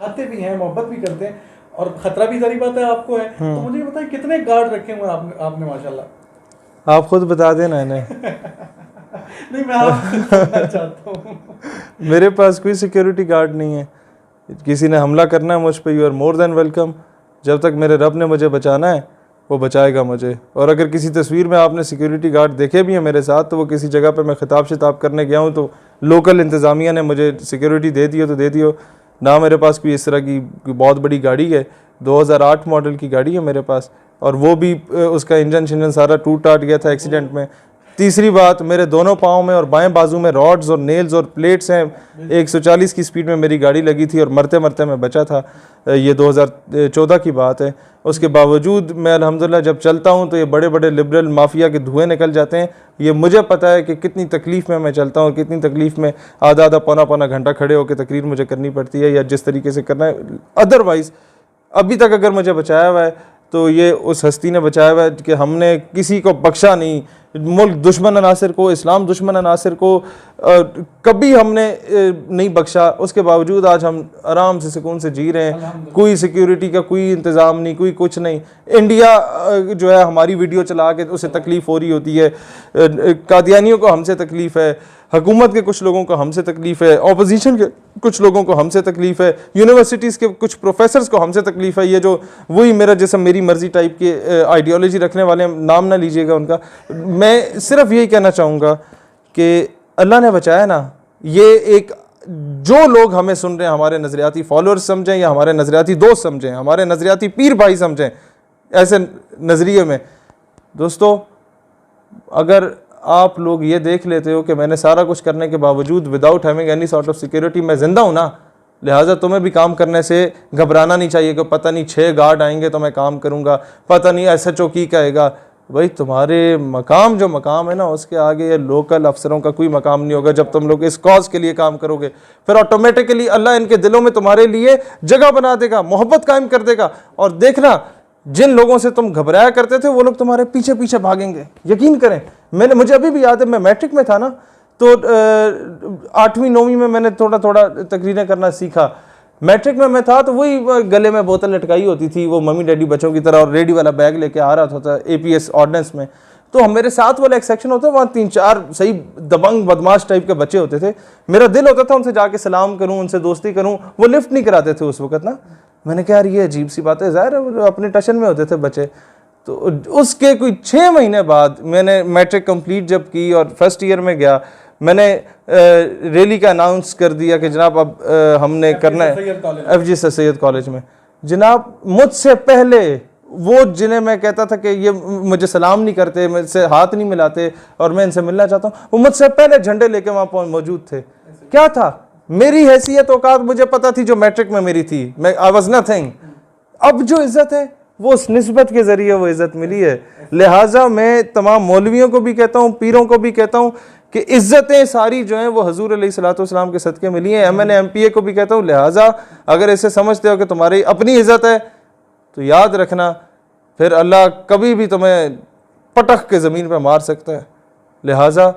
आते भी हैं, मोहब्बत भी करते हैं, और खतरा भी सारी बात है आपको है। तो मुझे बताइए कितने गार्ड रखे हुए आपने माशाल्लाह? आप खुद बता देना इन्हें। नहीं, मैं आपसे चाहता हूँ। मेरे पास कोई सिक्योरिटी गार्ड नहीं है। किसी ने हमला करना है मुझ पर, you are more than welcome. जब तक मेरे रब ने मुझे बचाना है वो बचाएगा मुझे। और अगर किसी तस्वीर में आपने सिक्योरिटी गार्ड देखे भी हैं मेरे साथ, तो वो किसी जगह पे मैं खिताब शिताब करने गया हूँ तो लोकल इंतज़ामिया ने मुझे सिक्योरिटी दे दी हो तो दे दी हो ना। मेरे पास कोई इस तरह की बहुत बड़ी गाड़ी है, 2008 मॉडल की गाड़ी है मेरे पास, और वो भी उसका इंजन सारा टूट टाट गया था एक्सीडेंट में। तीसरी बात, मेरे दोनों पाँव में और बाएं बाजू में रॉड्स और नेल्स और प्लेट्स हैं। 140 की स्पीड में मेरी गाड़ी लगी थी और मरते मरते मैं बचा था। ये 2014 की बात है। उसके बावजूद मैं अल्हम्दुलिल्लाह जब चलता हूँ तो ये बड़े बड़े लिबरल माफिया के धुएं निकल जाते हैं। ये मुझे पता है कि कितनी तकलीफ़ में मैं चलता हूँ, कितनी तकलीफ़ में आधा आधा पौना पौना घंटा खड़े होकर तकरीर मुझे करनी पड़ती है, या जिस तरीके से करना है। अदरवाइज़ अभी तक अगर मुझे बचाया हुआ है तो ये उस हस्ती ने बचाया हुआ है कि हमने किसी को बख्शा नहीं। मुल्क दुश्मन अनासर को, इस्लाम दुश्मन अनासर को कभी हमने नहीं बख्शा। उसके बावजूद आज हम आराम से सुकून से जी रहे हैं। कोई सिक्योरिटी का कोई इंतज़ाम नहीं, कोई कुछ नहीं। इंडिया जो है हमारी वीडियो चला के उसे तकलीफ़ हो रही होती है, कादियानियों को हमसे तकलीफ़ है, हुकूमत के कुछ लोगों को हमसे तकलीफ़ है, ऑपोजिशन के कुछ लोगों को हमसे तकलीफ़ है, यूनिवर्सिटीज़ के कुछ प्रोफेसर्स को हमसे तकलीफ़ है। ये जो वही मेरा जिसम मेरी मर्ज़ी टाइप के आइडियोलॉजी रखने वाले, नाम ना लीजिएगा उनका। मैं सिर्फ यही कहना चाहूँगा कि अल्लाह ने बचाया ना। ये एक जो लोग हमें सुन रहे हैं हमारे नज़रियाती फॉलोअर्स समझें या हमारे नज़रियाती दोस्त समझें, हमारे नज़रियाती पीर भाई समझें, ऐसे नज़रिए में दोस्तों, अगर आप लोग ये देख लेते हो कि मैंने सारा कुछ करने के बावजूद without having any sort of security मैं ज़िंदा हूँ ना, लिहाजा तुम्हें भी काम करने से घबराना नहीं चाहिए कि पता नहीं 6 गार्ड आएंगे तो मैं काम करूँगा, पता नहीं SHO की कहेगा। भाई तुम्हारे मकाम जो मकाम है ना, उसके आगे ये लोकल अफसरों का कोई मकाम नहीं होगा। जब तुम लोग इस कॉज के लिए काम करोगे फिर ऑटोमेटिकली अल्लाह इनके दिलों में तुम्हारे लिए जगह बना देगा, मोहब्बत कायम कर देगा। और देखना, जिन लोगों से तुम घबराया करते थे वो लोग तुम्हारे पीछे पीछे भागेंगे। यकीन करें, मुझे अभी भी याद है, मैं मैट्रिक में था ना, तो 8वीं 9वीं में मैंने थोड़ा थोड़ा तकरीरें करना सीखा। मैट्रिक में मैं था तो वही गले में बोतल लटकाई होती थी, वो मम्मी डैडी बच्चों की तरह, और रेडी वाला बैग लेके आ रहा था APS ऑर्डिनेंस में। तो हम मेरे साथ वाला एक सेक्शन होता है, वहाँ 3-4 सही दबंग बदमाश टाइप के बच्चे होते थे। मेरा दिल होता था उनसे जाके सलाम करूँ, उनसे दोस्ती करूँ। वो लिफ्ट नहीं कराते थे उस वक्त ना। मैंने कहा यार ये अजीब सी बात है, ज़ाहिर है अपने टशन में होते थे बच्चे। तो उसके कोई 6 महीने बाद मैंने मैट्रिक कंप्लीट जब की और फर्स्ट ईयर में गया, मैंने रैली का अनाउंस कर दिया कि जनाब अब हमने करना है FG सैयद कॉलेज में। जनाब मुझसे पहले वो जिन्हें मैं कहता था कि ये मुझे सलाम नहीं करते, मुझसे हाथ नहीं मिलाते और मैं इनसे मिलना चाहता हूँ, वो मुझसे पहले झंडे लेके वहाँ मौजूद थे। क्या था मेरी हैसियत औकात मुझे पता थी जो मैट्रिक में मेरी थी। मैं आई वाज नथिंग। अब जो इज्जत है वो उस निस्बत के जरिए वो इज्जत मिली है। लिहाजा मैं तमाम मौलवियों को भी कहता हूँ, पीरों को भी कहता हूँ कि इज्जतें सारी जो हैं वो हजूर अलैहिस्सलाम के सदके मिली हैं। MNA MPA को भी कहता हूँ, लिहाजा अगर इसे समझते हो कि तुम्हारी अपनी इज्जत है तो याद रखना फिर अल्लाह कभी भी तुम्हें पटक के ज़मीन पर मार सकता है। लिहाजा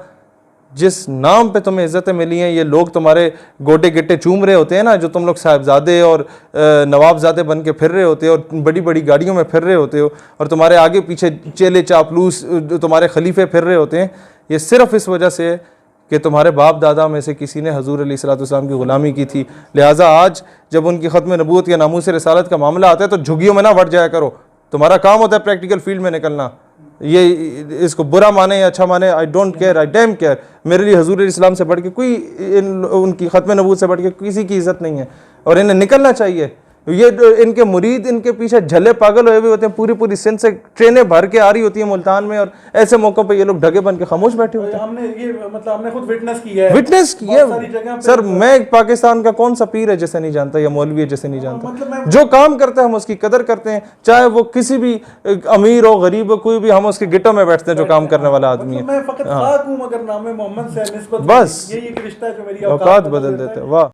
जिस नाम पे तुम्हें इज्जतें मिली हैं, ये लोग तुम्हारे गोटे गिट्टे चूम रहे होते हैं ना, जो तुम लोग साहिबजादे और नवाबजादे बन के फिर रहे होते हो और बड़ी बड़ी गाड़ियों में फिर रहे होते हो, और तुम्हारे आगे पीछे चेले चापलूस तुम्हारे खलीफे फिर रहे होते हैं, ये सिर्फ इस वजह से कि तुम्हारे बाप दादा में से किसी ने हजूर अलैहिस्सलाम की ग़ुलामी की थी। लिहाजा आज जब उनकी ख़त्म नबूवत या नामूस रिसालत का मामला आता है तो झुग्गियों में ना बढ़ जाया करो। तुम्हारा काम होता है प्रैक्टिकल फील्ड में निकलना। ये इसको बुरा माने या अच्छा माने, I don't care, I dam care. मेरे लिए हजूर इस्लाम से बढ़ के कोई, उनकी ख़त्म नबूवत से बढ़ के किसी की इज़्ज़त नहीं है और इन्हें निकलना चाहिए। ये इनके मुरीद इनके पीछे झले पागल हुए हुए होते हैं, पूरी पूरी सिंध से ट्रेनें भर के आ रही होती हैं मुल्तान में, और ऐसे मौक़ों पे ये लोग ढगे बन के खामोश बैठे होते हैं। हमने खुद विटनेस किया है, सर। मैं पाकिस्तान का कौन सा पीर है जिसे नहीं जानता, या मौलवी है जिसे नहीं जानता। जो काम करता है हम उसकी कदर करते हैं, चाहे वो किसी भी अमीर हो गरीब हो, कोई भी, हम उसके गिट्टों में बैठते हैं जो काम करने वाला आदमी है। मैं फकत खाक हूं मगर नाम मोहम्मद से निस्बत बस यही एक रिश्ता है जो मेरी औकात बदल देता है। वाह।